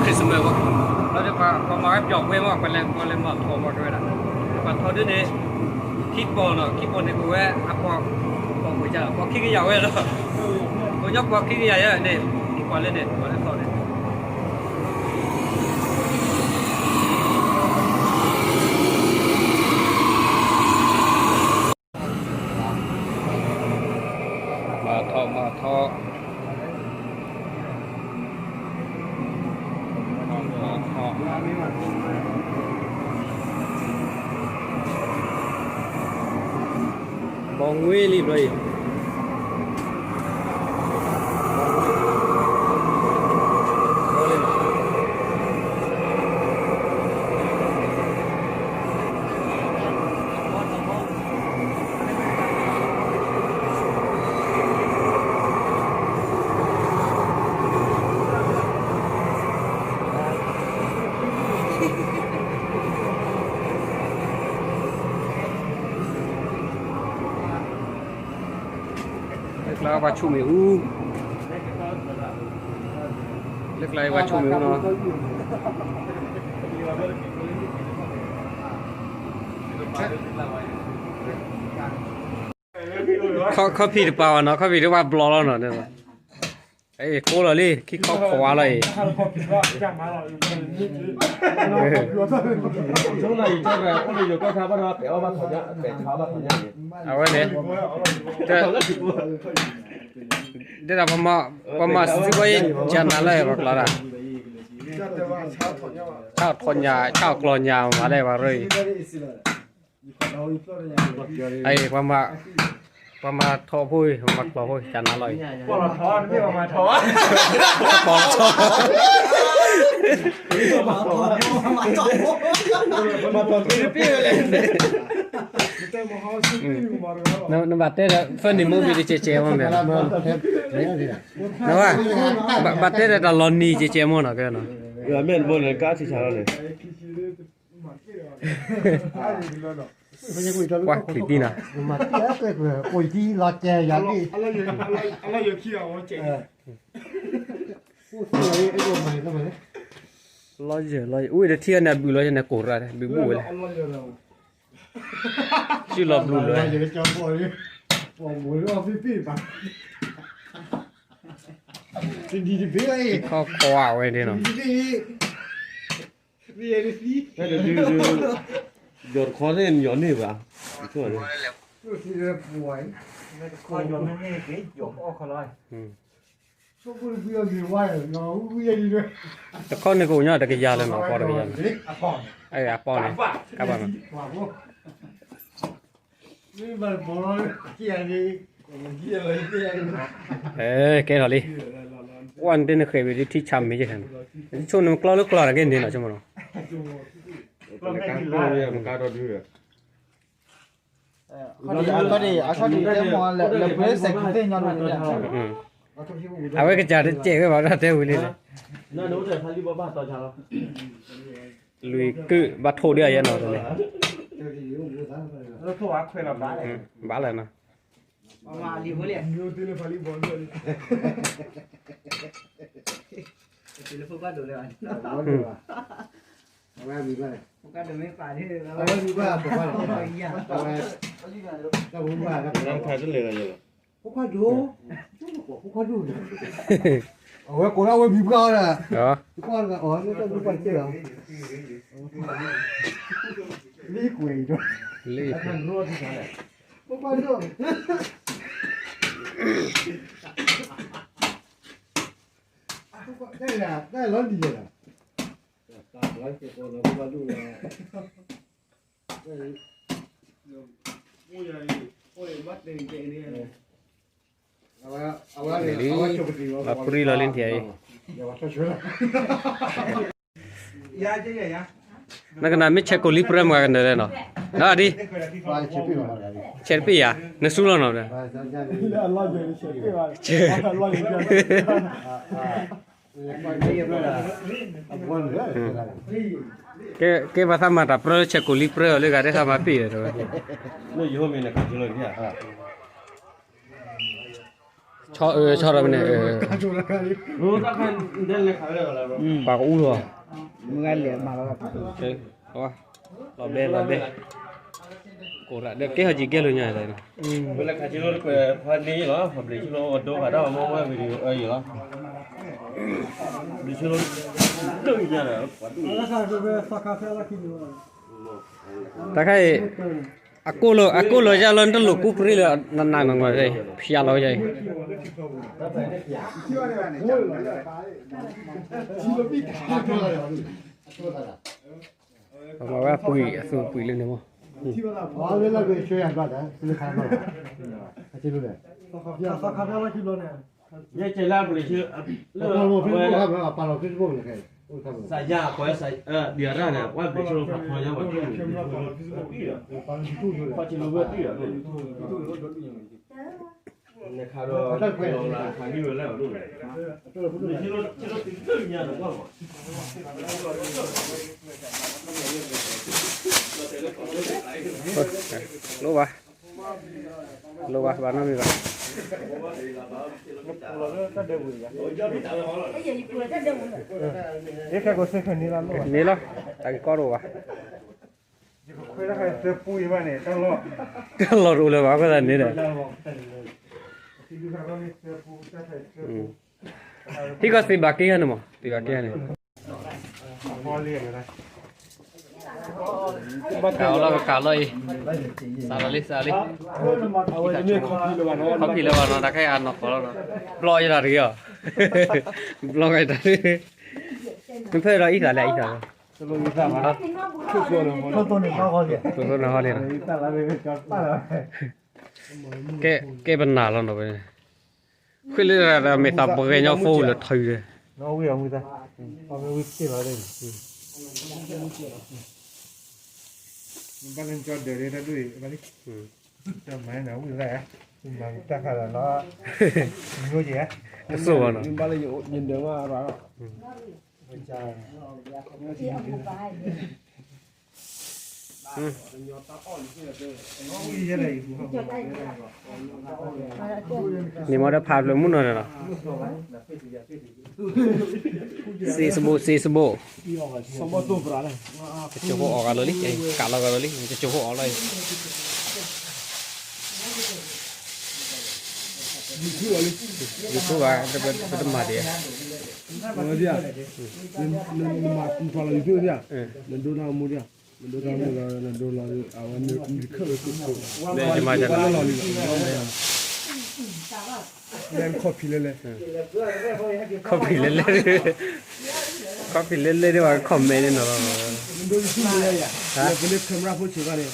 คริสต์มาสวะเราจะพอมาหยอกเว้ยว่าเป็นแรงมาเลยมาโทรมาด้วยนะมาโทรด้วยเนี่ยคิดบอลเนาะคิดบอลในกูว่าอ่ะพอกูจะพอคิดกันยาวเว้ยแล้วกูยกพอคิดกันยาวเนี่ยคิดบอลเล่นเนี่ยบอลเล่นต่อเนี่ยมาทอบองเวลีบเลยแล้วว่าชูมิวเล็กไรว่าชูมิวเนาะเขาผิดหรือเปล่าเนาะเขาผิดหรือว่าบล็อกแล้วเนาะเนี่ยไอ้โคตรเลยคิดเขาขวาเลยเอาไว้เนี่ยเดี๋ยวพม่าซื้อไว้จานอะไรบ้างล่ะชาวทนยาชาวกลอนยามาได้ว่าเลยไอ้พม่าทอพุ้ยมักปอพุ้ยจานอร่อยปอทอไม่มาทอปอทอมาทอฟิลิปปินส์เลยนั่นบัตรเต้เฟนดิมูบีดิเจมันแบบนั่นว่าบัตรเต้ตลอดนี่เจมันนะแกเนาะเม่นบนเลยก้าที่ชาเลยว่าคลิปนี้นะมาเจ๊เกิดปุ๋ยที่รอแจอย่างนี้อะไรอยู่ขี้เอาเจ๊พูดเลยไอ้ตัวใหม่ก็มาเลยร้อยอุ้ยเดี๋ยวเที่ยงเนี่ยบิวร้อยเนี่ยโกรธอะไรบิวบุ้ยเลยชื่อรอบลูเลยเดี๋ยวจะปล่อยปล่อยหมูรอบพี่ป่ะจริงๆพี่ไอ้เขาขวาไว้เนี่ยเนาะพี่ไอ้พี่เดี๋ยวหยดคอเล่นหยดนี่ป่ะช่วยเลยที่จะป่วยคอยหยดไม่ให้กี่หยดออกเขาเลยชอบพูดพี่อะไรวะเนาะพี่อะไรด้วยแต่คนในกูเนี่ยตะกี้ยาเลยเนาะพอตะกี้ยาไอ้อาปอนเนี่ยกับบ้านนี่มันบอลเกี่ยนี่เกี่ยอะไรเกี่ยแกเหรอลิวันเดินเคยไปที่ชามไม่ใช่ไหมช่วงนั้นกล้าลึกกล้าอะไรกันเนี่ยนะใช่ไหมเนาะเขาดีเดี๋ยวมอเลยเลยเพื่อเสกเต้นย้อนเลยเอาไว้ก็จะได้เจ๊ก็บอกได้เท่านี้เลยนั่นนู้นแต่พาริบบ้าต่อชาลุยคือบัตรโทเดียยันเนาะตรงนี้แล้วทั่วคุยกับบ้าเลยบ้าเลยนะมาลีบุเล่ยูทีเลยพาริบอลเลยทีเลยฟุกก็ดูเลยว่ามีบ้างฟุกก็ดูไม่ป่าที่เรามีบ้างฟุกก็ดูเราบุ้งบ้างครับน้ำคาจะเลยเลยฟุกก็ดูฟุกก็ดูเอาไว้กูเอาไว้บีบก้อนอ่ะฟุกก็อ๋อนี่ก็ฟุกก็เจ๋อลีกุยด้วยลีมันรั่วที่ไหนฟุกก็ดูได้ร้อนดีเลยตาร้อนเจ็บตัวแล้วก็ดูเลยโอ้ยวัดเดินเจนี่เอาว่ามาปุริลาลินที่ไอ้ยาเจ๊ยานักนั้นไม่เช็คโกลิปเริ่มกันเลยเนาะน่าดีเช็คปีอ่ะนั่นสู้แล้วเนาะke bahasa mata pro cekuli pro le gade sama pi itu no yo me na kan lo ya ชอบอะไรเนี่ย रोज अपन दिल ले खावे वाला bro ปากอู้หรอ มึงไงเหรียญมาแล้ว โอเคเอาวะรอบเด้กูละเด็กเกี่ยวจีเกี่ยวเลยเนี่ยเลย बोले खाचिलो फनी लो फबली चिलो दो खादा मो मो वीडियो अई लो बिचिलो दो या रे แล้วก็จะไปสักคาเฟ่ละกินอยู่ ตะไคร้อากูโลจะลอนตลุกูปรีเลยนานๆมาเลยพี่อาโลใจมาว่าปุยสู้ปุยเลยเนี่ยมั้ง ဘာလဲလဲရွှေရပါလားဒီခါမှာအချစ်လို့လေสักคาเฟ่ละกินလို့ ਨੇ ये चला बोले चिलो ဘာလို့ဖြစ်လို့ပါလို့ဖြစ်လို့လဲခဲဟုတ်ကဲ့ sa ya ko sa dia ra ne wa be chilo fa ko ya wa pa chilo be ti ya ne kha ro la kha ni lo la lo chilo ti nya lo wa รู้ป่ะบ้านน้องมีป่ะ เอ๊ะแค่ก็เสกนี่ละลูก นี่เหรอตะกี้ก็รู้ป่ะ คุยแล้วใครเสพปุยมาเนี่ยตั้งรอ เรารู้เลยว่าก็แต่นี่แหละที่ก็สิบากี้กันมั้งสิบากี้กัน พอเรียนนะ càoเลยซาลิเขาผีเลยว่าnó đã cái ăn nó có lo như là gì à lo cái đó mình phải lo ít là ít rồi สรุปอีกแล้วครับคือตัวนึงเขาเรียน ตัวน้อยเลยนะ แต่ละเรื่องก็ป้าแล้ว cái bên nào luôn rồi khi là mấy tập cái nhau phô là thầy rồi น้องวิ่งมือตาพอไม่วิ่งที่เราเลยมันเป็นจอดเดี๋ยวได้ด้วยมันนี่จะไม่หนาววิ่งแหละมันจะขนาดนั้นมันรู้จัก cái số nó มันบ้านเราอยู่ยินเดียวว่าอะไรอ่ะใช่ นี่มันได้ภาพเลยมุ่งหน่อยนะซีสบูสมบูรณ์ตัวปลาเลย จะโจโหออกกันเลยกะเรากันเลยจะโจโหออกเลยยูทูบอ่ะจะเป็นมาดีมาดิอ่ะนั่นมาคุณฟังเราอยู่ดิอ่ะนั่นดูน้ำมูดิอ่ะนั่นดูน้ำมูนั่นดูเราเอาวันนี้มีเครื่องสุดๆ เดี๋ยวจะมาจากไหน เล่นคอพีเล่น คอฟฟี่เล่นดีกว่าคอมเมนต์เนาะ มันดูยูทูบเลยอ่ะแล้วก็เล่นแคมราพูดถึงกันเลย